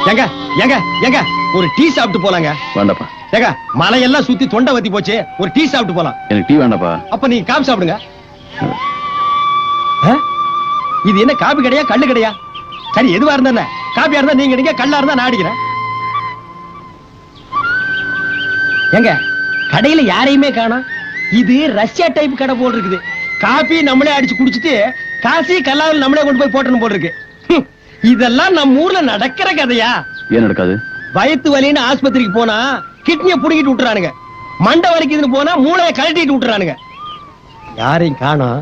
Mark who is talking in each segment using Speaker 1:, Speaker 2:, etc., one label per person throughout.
Speaker 1: ஏங்க ஏங்க ஏங்க ஒரு டீ சாப்பிட்டு போலாங்க.
Speaker 2: வேண்டாப்பா.
Speaker 1: ஏங்க மலையெல்லாம் சுத்தி தொண்டை வத்தி போச்சு, ஒரு டீ சாப்பிட்டு போலாம்.
Speaker 2: எனக்கு டீ வேண்டாப்பா.
Speaker 1: அப்ப நீங்க காபி சாப்பிடுங்க. இது என்ன காபி கடையா கல்லு கடையா? சரி எதுவா இருந்தா காபியா இருந்தா நீங்க அடிங்க, கல்லா இருந்தா நான் அடிக்கிறேன். ஏங்க கடையில யாரையுமே காணோம். இது ரஷ்யா டைப் கடை போல் இருக்குது. காபி நம்மளே அடிச்சு குடிச்சிட்டு காசி கல்லாவில் நம்மளே கொண்டு போய் போட்டணும் போல் இருக்கு. இதெல்லாம் நம்ம ஊர்ல நடக்கிற கதையா?
Speaker 2: ஏன் நடக்காது?
Speaker 1: வயிற்று வலின்னு ஆஸ்பத்திரிக்கு போனா கிட்னிய புடுங்கிட்டு விட்டுறானுங்க, மண்டை வலிக்குதுன்னு போனா மூளையை கழட்டிட்டு விட்டுறானுங்க. யாரையும் காணோம்.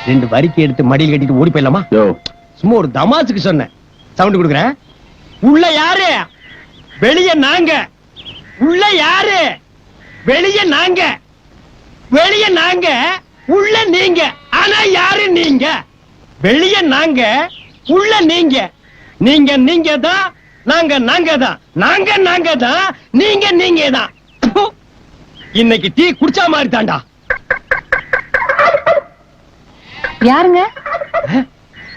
Speaker 1: 2 வரிக்கை எடுத்து மடியில் கட்டிட்டு ஓடி போயிடலாமா? சும்மா ஒரு தமாசுக்கு சொன்னேன். சவுண்ட் கொடுக்குறேன். உள்ள யாரு? வெளிய நாங்க. உள்ள யாரு? வெளிய நாங்க. வெளிய நாங்க, உள்ள நீங்க. ஆனா யாரு நீங்க? வெளிய நாங்க, உள்ள நீங்க. நீங்க நீங்க தான், நாங்க நாங்க தான். நாங்க நாங்க தான், நீங்க நீங்க தான். இன்னைக்கு டீ குடிச்சா மாதிரி தாண்டா.
Speaker 3: யாருங்க?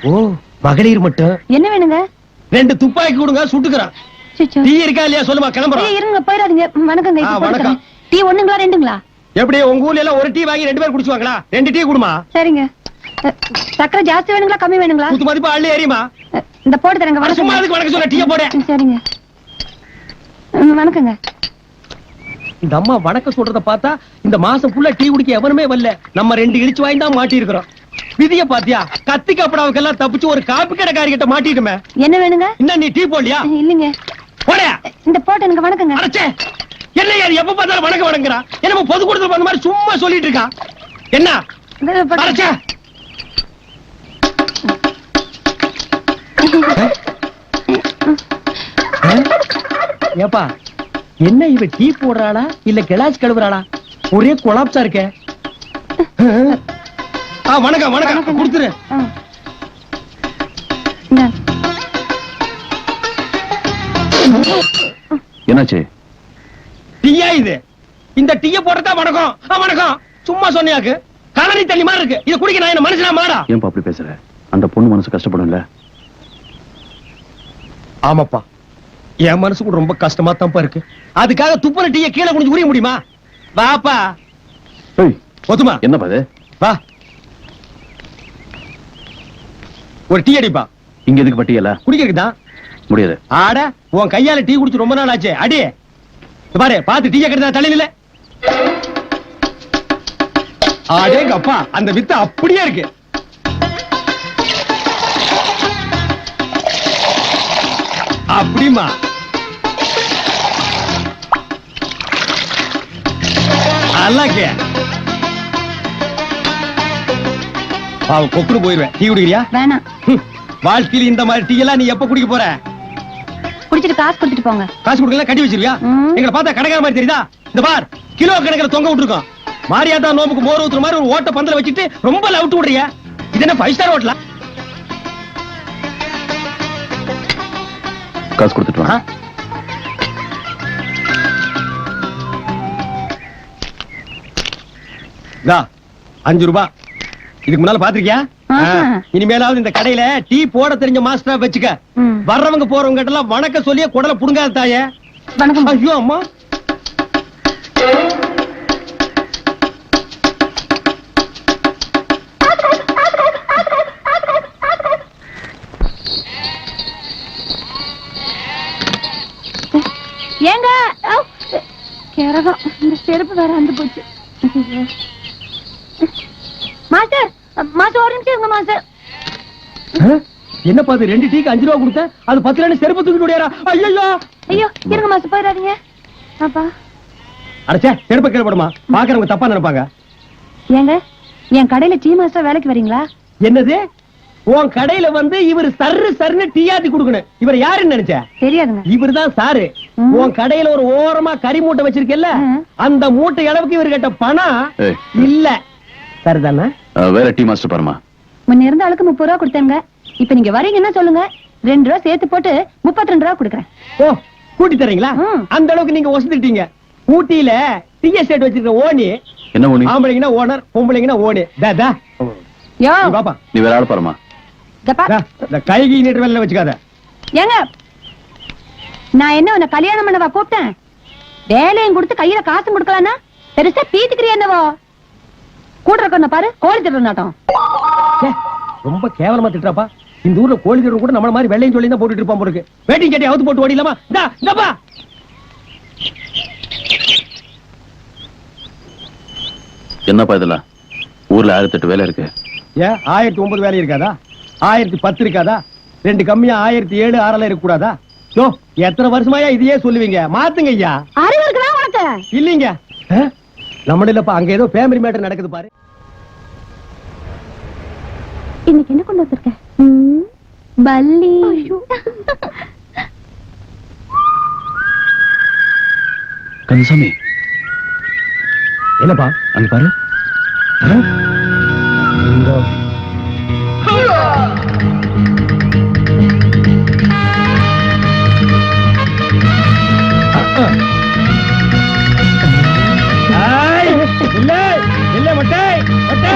Speaker 1: ஓ மகளிர் மட்டும்.
Speaker 3: என்ன வேணுங்க?
Speaker 1: 2 துப்பாக்கி கொடுங்க, சுட்டுக்கிறான். டீ இருக்கா இல்லையா சொல்லுமா, கிளம்புறோம்.
Speaker 3: இருங்க போயிடாதீங்க. வணக்கங்க.
Speaker 1: வணக்கம்.
Speaker 3: டீ ஒண்ணுங்களா 2ங்களா?
Speaker 1: எப்படி உங்க ஊர்ல எல்லாம் ஒரு டீ வாங்கி 2 பேர் குடிச்சுவாங்களா? 2 டீ குடுமா.
Speaker 3: சரிங்க. சக்கரை ஜாஸ்தி வேணுங்களா கம்மி வேணுங்களா?
Speaker 1: குத்து மதிப்பு அள்ளி ஏறியுமா.
Speaker 3: இந்த போட்டு தரங்க.
Speaker 1: சும்மா அதுக்கு வணக்கம் சொல்ல, டீயை போட.
Speaker 3: சரிங்க. வணக்கங்க.
Speaker 1: இந்த அம்மா வணக்கம் சொல்றத பார்த்தா இந்த மாசம் ஃபுல்லா டீ குடிக்க எவனுமே வரல. நம்ம 2 இடிச்சு வாங்கி தான் மாட்டி இருக்கிறோம். விதிய பாத்தியா? கத்தி கப்படாவுக்கெல்லாம் தப்பிச்சு ஒரு காப்பி கடைக்காரி கிட்ட மாட்டிட்டுமே.
Speaker 3: என்ன வேணுங்க?
Speaker 1: இன்னும் நீ டீ போடலையா?
Speaker 3: இல்லங்க. போட. இந்த போட்டு எனக்கு வணக்கங்க.
Speaker 1: அடச்சே, என்ன யார் எப்ப பார்த்தாலும் வணக்கம் வணங்குறா? என்னமோ பொது கூட்டத்துல பண்ண மாதிரி சும்மா சொல்லிட்டு இருக்கா. என்ன அடச்சே? ஏப்பா என்ன இவ டீ போடுறாளா இல்ல கிளாஸ் கழுவுறாளா? ஒரே கொலாப்ஸா இருக்கே. வணக்கம் வணக்கம் கொடுத்துரு.
Speaker 2: என்னாச்சு?
Speaker 1: டீயா இது? இந்த டீய போட்டதா வணக்கம்? வணக்கம் சும்மா சொன்னியாக்கு. கலனி தண்ணி மாதிரி இருக்கு. இத குடிக்க நான் என்ன மனுஷனா மாடா?
Speaker 2: ஏன் அப்படி பேசுற? அந்த பொண்ணு மனசு கஷ்டப்படும்ல.
Speaker 1: ஆமாப்பா, என் மனசு கூட ரொம்ப கஷ்டமா தான் இருக்கு. அதுக்காக துப்புன டீய கீழே குனிஞ்சு உரிய முடியுமா? வாப்பா. ஒத்துமா
Speaker 2: என்ன பாது?
Speaker 1: வா ஒரு டீ அடிப்பா.
Speaker 2: இங்க எதுக்கு பட்டியல?
Speaker 1: குடிக்கிறதுதான்.
Speaker 2: முடியாது.
Speaker 1: ஆட உன் கையால டீ குடிச்சு ரொம்ப நாள் ஆச்சு. அடி பாரு, பாத்து டீ கெடுத்தா தலையில. ஆடேங்க அப்பா, அந்த வித்து அப்படியே இருக்கு. அப்படிமா அல்லாக்கே கொக்குன்னு போயிருவேன். டீ குடிக்கிறியா?
Speaker 3: வேணாம்.
Speaker 1: வாழ்க்கையில் இந்த மாதிரி டீ எல்லாம் நீ எப்ப குடிக்க போற?
Speaker 3: குடிச்சிட்டு காசு கொடுத்துட்டு போங்க.
Speaker 1: காசு கொடுக்கல கட்டி வச்சிருவியா? எங்களை பார்த்தா கடைக்கார மாதிரி தெரியுதா? இந்த பார், கிலோ கணக்கில் தொங்க விட்டுருக்கோம். மாரியாத்தா நோம்புக்கு மோர் ஊத்துற மாதிரி ஒரு ஓட்ட பந்தல வச்சுட்டு ரொம்ப லவுட்டு விடுறியா? இது என்ன 5 ஸ்டார் ஹோட்டலா?
Speaker 2: காசு கொடுத்துட்டு வா.
Speaker 1: 5 ரூபாய். இதுக்கு முன்னால பாத்திருக்கியா? இனிமேலாவது இந்த கடையில டீ போட தெரிஞ்ச மாஸ்டரா வச்சுக்க. வர்றவங்க போறவங்க கிட்ட எல்லாம் வணக்கம் சொல்லியே குடல புடுங்காத தாயே.
Speaker 3: வணக்கம்.
Speaker 1: ஐயோ அம்மா.
Speaker 3: ஏங்க கேரகம், இந்த செருப்பு வேற வந்து போச்சு. மாஸ்டர் மாஸ்டர் ஒரு நிமிஷம் இருங்க மாஸ்டர்.
Speaker 1: என்ன பாத்து 2 டீக்கு 5 ரூபாய் கொடுத்த, அது 10 ரூபாய் செருப்பு தூக்கிட்டு ஓடியாரா? ஐயோ
Speaker 3: ஐயோ இருங்க மாஸ்டர், போயிடாதீங்க. அப்பா
Speaker 1: அடச்சே, செருப்பு கீழ போடுமா, பாக்குறவங்க தப்பா நினைப்பாங்க.
Speaker 3: ஏங்க என் கடையில டீ மாஸ்டர் வேலைக்கு வரீங்களா?
Speaker 1: என்னது? உன் கடையில வந்து இவர் சர்ன்னு டீ ஆத்தி கொடுக்கணும். இவர் யாருன்னு நினைச்ச?
Speaker 3: தெரியாதுங்க.
Speaker 1: இவர் தான் சாரு. உன் கடையில ஒரு ஓரமா கறி மூட்டை வச்சிருக்கல, அந்த மூட்டை அளவுக்கு இவர் கிட்ட பணம் இல்ல. சரிதானே?
Speaker 2: வேற டீ மாஸ்டர் பாருமா.
Speaker 3: முன்ன இருந்த ஆளுக்கு 30 ரூபா கொடுத்தேங்க. இப்ப நீங்க வரீங்கன்னா சொல்லுங்க, 2 ரூபா சேர்த்து போட்டு 32 ரூபா கொடுக்குறேன்.
Speaker 1: ஓ கூட்டி தரீங்களா? அந்த அளவுக்கு நீங்க வசதிட்டீங்க. ஊட்டியில டீ எஸ்டேட் வச்சிருக்க ஓனி.
Speaker 2: என்ன ஓனி?
Speaker 1: ஆம்பளைங்கன்னா ஓனர், பொம்பளைங்கன்னா ஓனி.
Speaker 3: யோ
Speaker 2: பாப்பா, நீ வேற ஆள் பாருமா.
Speaker 3: இந்த
Speaker 1: கைகி நீட்டு வேலை வச்சுக்காத.
Speaker 3: ஏங்க நான் என்ன உன்னை கல்யாணம் பண்ணவா கூப்பிட்டேன்? வேலையும் கொடுத்து கையில காசும் கொடுக்கலான்னா பெருசா பீத்துக்கிறியா என்னவோ? கூட இருக்க பாரு, கோழி திட்டு நாட்டம்.
Speaker 1: ச்சே, ரொம்ப கேவலமா திட்டுறாப்பா. இந்த ஊர்ல கோழி திருடன் கூட நம்மள மாதிரி வெள்ளையும் சொல்லி தான் போட்டுட்டு இருப்பான் போருக்கு. வேட்டிங் கட்டி அவுத்து போட்டு ஓடிடலாமா? இந்தாப்பா.
Speaker 2: என்னப்பா இதெல்லாம்? ஊர்ல 1008 வேலை இருக்கு.
Speaker 1: ஏன் 1009 வேலை இருக்காதா? 1010 இருக்காதா? 2 கம்மியா 1007 6 இருக்க கூடாதா? யோ, எத்தனை வருஷமாயா இதையே சொல்லுவீங்க? மாத்துங்க ஐயா.
Speaker 3: அறிவு இருக்குதா உனக்கு?
Speaker 1: இல்லீங்க. நம்ம இல்லப்பா, அங்க ஏதோ ஃபேமிலி மேட்டர் நடக்குது பாரு.
Speaker 3: இன்னைக்கு என்ன கொண்டு வந்திருக்க? பல்லி.
Speaker 2: கந்தசாமி,
Speaker 1: என்னப்பா
Speaker 2: அங்க பாரு.
Speaker 1: இல்ல இல்ல மொட்டை மொட்டை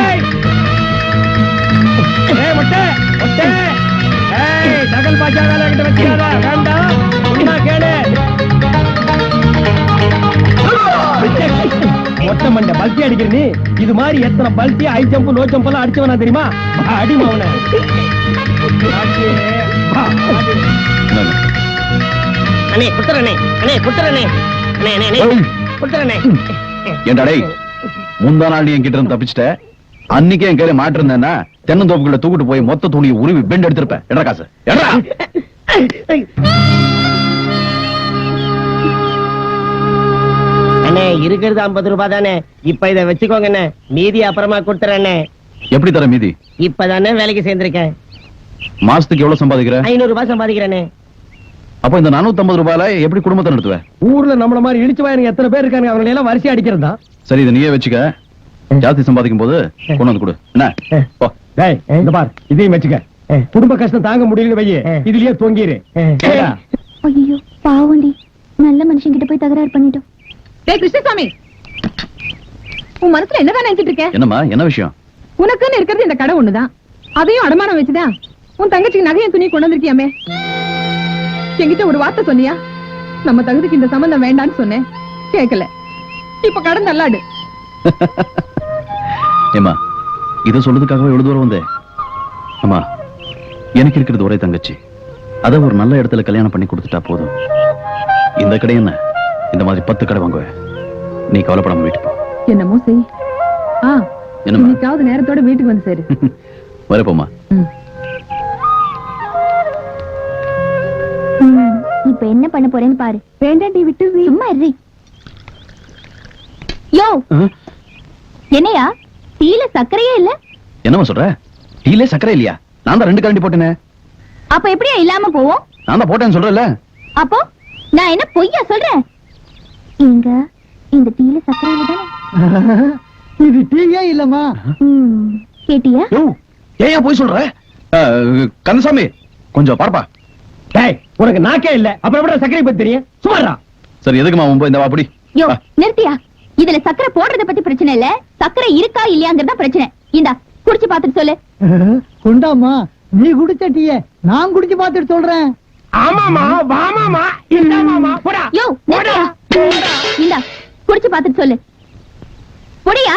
Speaker 1: மொட்டை மொட்டை தகல் பாஜா வேலை கிட்ட வச்சிடாத. வேண்டாம், உன்னா கேளு. மொட்டை மண்டை பல்ட்டி அடிக்கிற நீ இது மாதிரி எத்தனை பல்ட்டி ஹை ஜம்ப் லோ ஜம்ப் எல்லாம் அடிச்சவனா தெரியுமா? அடிமா அவனை.
Speaker 4: அண்ணே குடுத்துறனே, அண்ணே குடுத்துறனே, அண்ணே அண்ணே அண்ணே குடுத்துறனே.
Speaker 2: ஏன்டா டேய், முந்தா நாள் நீ என்கிட்ட இருந்து தப்பிச்சிட்ட. அன்னைக்கே என் கையில மாட்டிருந்தேன்னா தென்னந்தோப்புக்குள்ள தூக்கிட்டு போய் மொத்த துணியை உருவி பெண்ட் எடுத்திருப்பேன். எடா காசு எடா.
Speaker 4: அண்ணே இருக்கிறது 50 ரூபாய் தானே, இப்ப இத வச்சுக்கோங்க அண்ணே, மீதி அப்புறமா கொடுத்துறேன்.
Speaker 2: எப்படி தர மீதி?
Speaker 4: இப்பதானே வேலைக்கு சேர்ந்திருக்கேன்.
Speaker 2: மாசத்துக்கு எவ்வளவு சம்பாதிக்கிற?
Speaker 4: 500 ரூபாய் சம்பாதிக்கிறேனே.
Speaker 2: அப்ப இந்த 450 ரூபாயில எப்படி குடும்பத்தை நடத்துவ?
Speaker 1: ஊர்ல நம்மள மாதிரி இழிச்சு வாயனுங்க எத்தனை பேர் இருக்காங்க, அவங்களை எல்லாம் வரிசை அடிக்கிறதா?
Speaker 2: சரி, இதை நீயே வச்சுக்க. ஜாஸ்தி சம்பாதிக்கும் போது கொண்டு வந்து கொடு. என்ன போ.
Speaker 1: டேய், இந்த பார், இதையும் வச்சுக்க. குடும்ப கஷ்டம் தாங்க முடியல வையே, இதுலயே தொங்கிரு.
Speaker 3: ஐயோ பாவண்டி, நல்ல மனுஷன் கிட்ட போய் தகராறு பண்ணிட்டோம். டேய் கிருஷ்ணசாமி, உன் மனசுல என்னதான் நினைச்சிட்டு இருக்க?
Speaker 2: என்னம்மா, என்ன விஷயம்?
Speaker 3: உனக்குன்னு இருக்கிறது இந்த கடை ஒண்ணுதான், அதையும் அடமானம் வச்சுதான் உன் தங்கச்சிக்கு நகையும் துணி கொண்டு வந்திருக்கியாமே. என்கிட்ட ஒரு வார்த்தை சொன்னியா? நம்ம தகுதிக்கு இந்த சம்பந்தம் வேண்டான்னு சொன்னேன், கேட்கல. இப்ப கடன் நல்லாடு.
Speaker 2: ஏமா, இத சொல்றதுக்காகவே எவ்வளவு தூரம் வந்தேன்? அம்மா, எனக்கு இருக்கிறது ஒரே தங்கச்சி, அத ஒரு நல்ல இடத்துல கல்யாணம் பண்ணி கொடுத்துட்டா போதும். இந்த கடை என்ன, இந்த மாதிரி 10 கடை வாங்குவேன். நீ கவலைப்படாம வீட்டுக்கு போ.
Speaker 3: என்னமோ செய்.
Speaker 2: என்னம்மா?
Speaker 3: இன்னைக்காவது நேரத்தோட வீட்டுக்கு வந்து சேரு.
Speaker 2: வரப்போமா.
Speaker 3: இப்ப என்ன பண்ண போறேன்னு பாரு. வேண்டாண்டி, விட்டு சும்மா இரு. யோ, என்னையா டீல சர்க்கரையே இல்ல?
Speaker 2: என்னம்மா சொல்ற? டீலே சக்கரை இல்லையா? நான் தான் 2 கரண்டி போட்டேனே.
Speaker 3: அப்ப எப்படியா இல்லாம போவோம்?
Speaker 2: நான் தான் போட்டேன்னு சொல்றேன்ல.
Speaker 3: அப்போ நான் என்ன பொய்யா சொல்றேன்? இங்க இந்த டீல சர்க்கரை இல்ல.
Speaker 1: இது டீயே இல்லம்மா.
Speaker 3: கேட்டியா?
Speaker 2: ஏன் போய் சொல்ற? கந்தசாமி, கொஞ்சம் பார்ப்பா.
Speaker 1: டேய், உனக்கு நாக்கே இல்ல, அப்புறம் எப்படி சர்க்கரை பத்தி தெரியும்? சும்மாடா.
Speaker 2: சரி, எதுக்குமா உன் இந்த வாப்படி?
Speaker 3: யோ, நிறுத்தியா? இதுல சர்க்கரை போடுறத பத்தி பிரச்சனை இல்ல, சர்க்கரை இருக்கா இல்லையாங்கிறதா பிரச்சனை. இந்தா குடிச்சு பாத்துட்டு சொல்லு.
Speaker 5: கொண்டாமா, நீ குடிச்ச டீய நான் குடிச்சு பாத்துட்டு சொல்றேன்.
Speaker 1: ஆமாமா, வாமாமா, இந்தாமாமா, போடா.
Speaker 3: யோ, நிறுத்தியா? இந்தா குடிச்சு பாத்துட்டு சொல்லு. போடியா?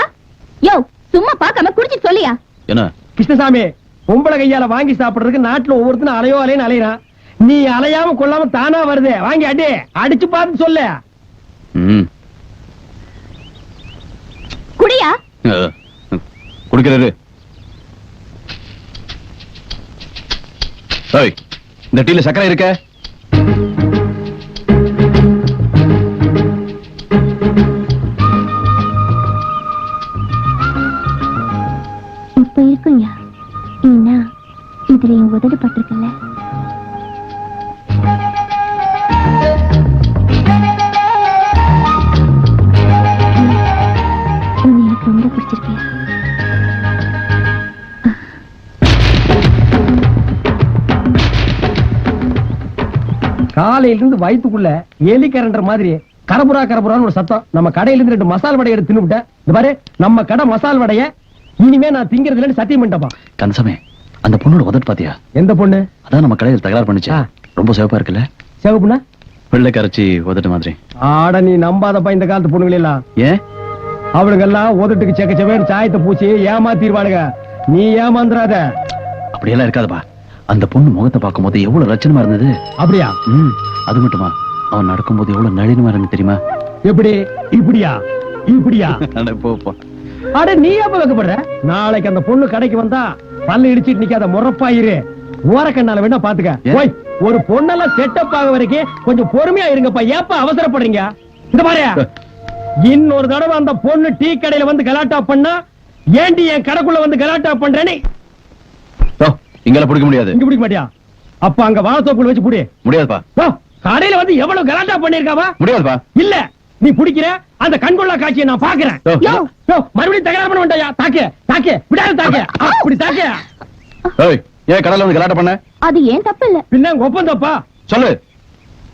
Speaker 3: யோ, சும்மா பார்க்காம குடிச்சிட்டு சொல்லியா?
Speaker 2: என்ன
Speaker 1: கிருஷ்ணசாமி, பொம்பளை கையால வாங்கி சாப்பிடுறதுக்கு நாட்டுல ஒவ்வொருத்தனும் அலையோ அலைன்னு அலையறான். நீ அலையாம கொள்ளாம தானா வருது. வாங்கி அடி, அடிச்சு பார்த்து சொல்லு.
Speaker 3: குடியா?
Speaker 2: குடிக்கிறாரு. இந்த டீல சக்கரை இருக்க?
Speaker 3: இப்ப இருக்குயா, ஏன்னா இதுல என் உதடு பட்டிருக்கல. எனக்கு ரொம்ப பிடிச்சிருக்கியா?
Speaker 1: காலையில இருந்து வயித்துக்குள்ள எலி கரண்டற மாதிரி கரபுரா கரபுரான்னு ஒரு சத்தம். நம்ம கடையில இருந்து 2 மசால் வடை எடுத்து தின்னுட்டேன். இந்த பாரு, நம்ம கடை மசால் வடைய இனிமே நான் திங்கிறது இல்லன்னு சத்தியம் பண்ணிட்டப்பா.
Speaker 2: கந்தசாமி, அந்த பொண்ணோட உதட்டு பாத்தியா?
Speaker 1: எந்த பொண்ணு?
Speaker 2: அதான் நம்ம கடையில் தகராறு பண்ணுச்சு. ரொம்ப சிவப்பா இருக்குல்ல?
Speaker 1: சிவப்புனா
Speaker 2: வெள்ளை கரைச்சி உதட்டு மாதிரி.
Speaker 1: ஆட நீ நம்பாதப்பா இந்த காலத்து பொண்ணுங்கள எல்லாம்.
Speaker 2: ஏன்?
Speaker 1: அவளுங்கெல்லாம் உதட்டுக்கு செக்கச்சவேன்னு சாயத்தை பூச்சி ஏமாத்திடுவானுங்க. நீ ஏமாந்துறாத.
Speaker 2: அப்படியெல்லாம் இருக்காதுப்பா. அந்த பொண்ணு முகத்தை பார்க்கும்போது எவ்வளவு ரச்சனமா இருந்தது.
Speaker 1: அப்படியா?
Speaker 2: அது மட்டுமா, அவன் நடக்கும்போது எவ்வளவு நளினமா இருந்து தெரியுமா?
Speaker 1: எப்படி? இப்படியா? இப்படியா?
Speaker 2: போ.
Speaker 1: அட நீ எப்ப வைக்கப்படுற? நாளைக்கு அந்த பொண்ணு கடைக்கு வந்தா பல்ல இடிச்சிட்டு நிக்காத, முறப்பாயிரு. ஓரக்கண்ணால வேணா பாத்துக்க. போய் ஒரு பொண்ணெல்லாம் செட்டப் ஆக வரைக்கும் கொஞ்சம் பொறுமையா இருங்கப்பா. ஏப்பா அவசரப்படுறீங்க? இந்த மாதிரியா இன்னொரு தடவை அந்த பொண்ணு டீ கடையில வந்து கலாட்டா பண்ணா, ஏண்டி என் கடைக்குள்ள வந்து கலாட்டா பண்றேன்னு
Speaker 2: இங்கெல்லாம் பிடிக்க முடியாது.
Speaker 1: இங்க பிடிக்க மாட்டியா? அப்ப அங்க வாழத்தோப்புல வச்சு புடி.
Speaker 2: முடியாதுப்பா.
Speaker 1: கடையில வந்து எவ்வளவு கலாட்டா பண்ணிருக்காவா?
Speaker 2: முடியாதுப்பா.
Speaker 1: இல்ல நீ பிடிக்கிற அந்த கண்கொள்ளா காட்சியை நான் பாக்குறேன். மறுபடியும் தகராறு பண்ண வேண்டாயா? தாக்கு விடாத, தாக்கு அப்படி தாக்கு.
Speaker 2: ஏன் கடல வந்து கலாட்ட பண்ண?
Speaker 3: அது ஏன் தப்பு இல்ல.
Speaker 1: பின்ன ஒப்பம் தப்பா?
Speaker 2: சொல்லு.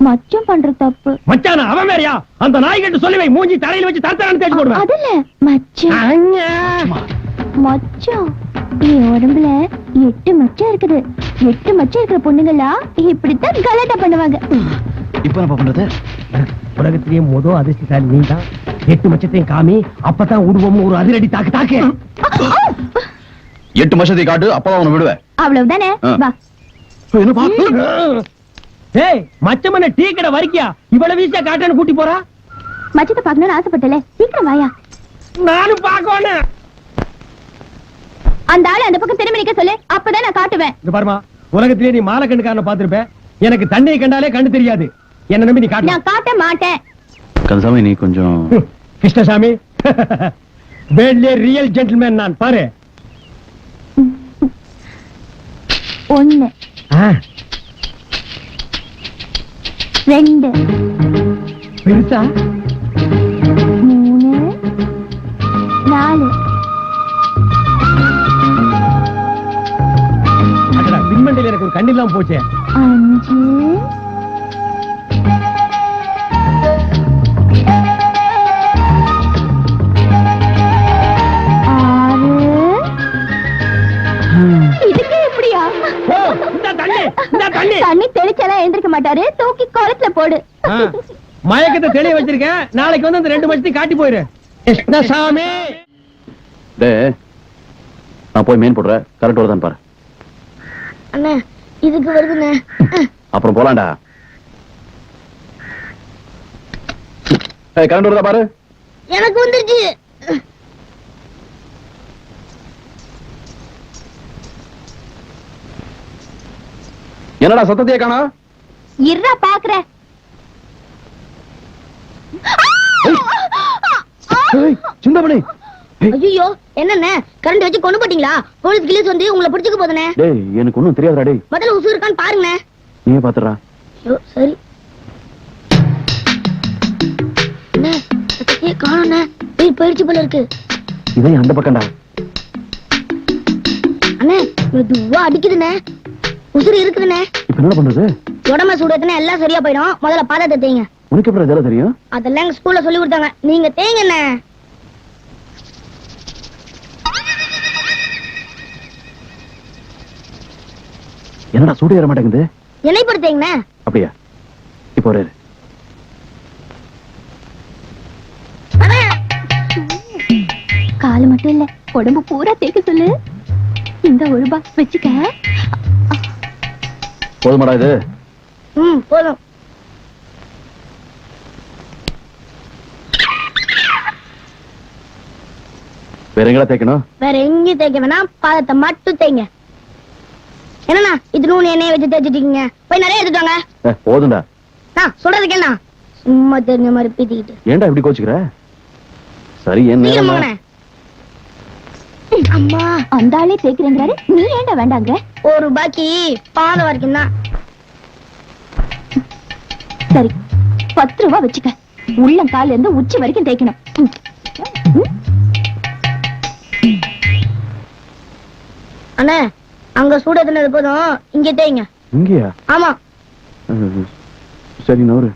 Speaker 3: மச்சம் பண்ற தப்பு.
Speaker 1: மச்சானா அவன் வேறயா? அந்த நாய் கிட்ட சொல்லி வை, மூஞ்சி தரையில வச்சு தரத்தரான்னு தேடி போடுவேன்.
Speaker 3: அதுல மச்சம் மச்சம் என் உடம்புல 8 மச்சம் இருக்குது. 8 மச்சம் இருக்கிற பொண்ணுங்களா இப்படித்தான் கலாட்டா பண்ணுவாங்க.
Speaker 2: இப்ப என்ன பண்றது?
Speaker 1: உலகத்திலேயே முதல் அதிர்ஷ்டசாலி நீ தான். 8 மச்சத்தையும் காமி, அப்பதான் உருவம் ஒரு அதிரடி தாக்கு.
Speaker 2: 8 மச்சத்தை காட்டு, அப்பதான் உன்னை விடுவேன்.
Speaker 3: அவ்வளவுதானே? வா.
Speaker 2: என்னப்பா?
Speaker 1: ஏய், மச்சமன டீ கடை வரைக்கியா இவ்வளவு வீசா காட்டன்னு கூட்டி போறா?
Speaker 3: மச்சத்தை பார்க்கணும்னு ஆசைப்பட்டல, சீக்கிரம் வாயா.
Speaker 1: நானும் பாக்கணும்.
Speaker 3: அந்த ஆளு அந்த பக்கம் திரும்பி நிக்க சொல்லு, அப்பதான் நான் காட்டுவேன்.
Speaker 1: இந்த பாருமா, உலகத்திலேயே நீ மாலை கண்ணுக்காரனை பாத்திருப்ப. எனக்கு தண்ணியை கண்டாலே கண்ணு தெரியாது. என்ன நம்பி நீ காட்டு.
Speaker 3: நான் காட்ட மாட்டேன்.
Speaker 2: கந்தசாமி, நீ கொஞ்சம்.
Speaker 1: கிருஷ்ணசாமி, வேட்லே ரியல் ஜென்டில்மேன் நான். பாரு.
Speaker 3: 1 2
Speaker 1: பெருசா
Speaker 3: 3 4
Speaker 1: அடடா, பின்மண்டையில எனக்கு ஒரு கண்ணில்லாம் போச்சே.
Speaker 3: 5 இதுக்கு எப்படியா? தண்ணி தெளிச்சாலாம் எழுந்திருக்க மாட்டாரு, தூக்கி குளத்துல போடு.
Speaker 1: மயக்கத்தை தெளிய வச்சிருக்கேன். நாளைக்கு வந்து அந்த 2 மச்சத்தையும் காட்டி போயிரு. கிருஷ்ணசாமி,
Speaker 2: நான் போய் மீன் போடுறேன். கரெக்ட் வருதான் பாரு.
Speaker 3: அண்ணா இதுக்கு வருதுண்ணே.
Speaker 2: அப்புறம் போலாண்டா. கரண்ட் வருதா பாரு.
Speaker 3: எனக்கு வந்துருச்சு.
Speaker 2: என்னடா சத்தத்தையே காணா?
Speaker 3: இருடா பாக்குறேன்.
Speaker 2: சிந்தாமணி,
Speaker 3: ஐயோ என்னண்ணே, கரண்ட் வச்சு கொண்டு போட்டீங்களா? போலீஸ் கிளீஸ் வந்து உங்களை பிடிச்சுக்க போதுனே.
Speaker 2: டேய் எனக்கு ஒண்ணும் தெரியாதுடா. டேய்
Speaker 3: முதல்ல உசு இருக்கான்னு பாருங்கண்ணே.
Speaker 2: நீயே பாத்துறா.
Speaker 3: ஐயோ சரி. அண்ணே சத்தத்தையே காணோண்ணே. போயிடுச்சு போல இருக்கு.
Speaker 2: இதே அந்த பக்கம்டா.
Speaker 3: அண்ணே மெதுவா அடிக்குதுண்ணே. உசுறு இருக்குதுண்ணே.
Speaker 2: இப்ப என்ன பண்றது?
Speaker 3: உடம்ப சூடத்துனா எல்லாம் சரியா போயிடும். முதல்ல பாதத்தை தேய்ங்க.
Speaker 2: உனக்கு எப்படி இதெல்லாம் தெரியும்?
Speaker 3: அதெல்லாம் எங்க ஸ்கூல்ல சொல்லி கொடுத்தாங்க. நீங்க தேய்ங்கண்ணே.
Speaker 2: என்னடா சூடு ஏற மாட்டேங்குது?
Speaker 3: எண்ணெய் படுத்தீங்கண்ணே.
Speaker 2: அப்படியா? இப்போ ஒரு
Speaker 3: காலு மட்டும் இல்ல, உடம்பு பூரா தேய்க்க சொல்லு. இந்த ஒரு பாக்ஸ் வச்சுக்க.
Speaker 2: போதுமாடா இது?
Speaker 3: போதும்.
Speaker 2: வேற எங்கடா தேய்க்கணும்?
Speaker 3: வேற எங்கேயும் தேய்க்க வேணாம், பாதத்தை மட்டும் தேய்ங்க. என்னண்ணா இது நூறு எண்ணெயை வச்சு தேய்ச்சிட்டீங்க, போய் நிறைய எடுத்துட்டாங்க.
Speaker 2: போதும்டா.
Speaker 3: சொல்றது கேளா, சும்மா தெரிஞ்ச மாதிரி பீத்திக்கிட்டு.
Speaker 2: ஏன்டா இப்படி கோச்சுக்கிற? சரி என்ன
Speaker 3: அம்மா அந்த ஆளே தேய்க்கிறேங்கிறாரு, நீ ஏன்டா வேண்டாங்க? ஒரு பாக்கி பாதம் வரைக்கும் தான். சரி 10 ரூபா வச்சுக்க. உள்ளங்கால இருந்து உச்சி வரைக்கும் தேய்க்கணும். அண்ணே அங்க சூட போதும், இங்க தேய்ங்க.
Speaker 2: இங்கயா?
Speaker 3: ஆமா
Speaker 2: சரி நவரு.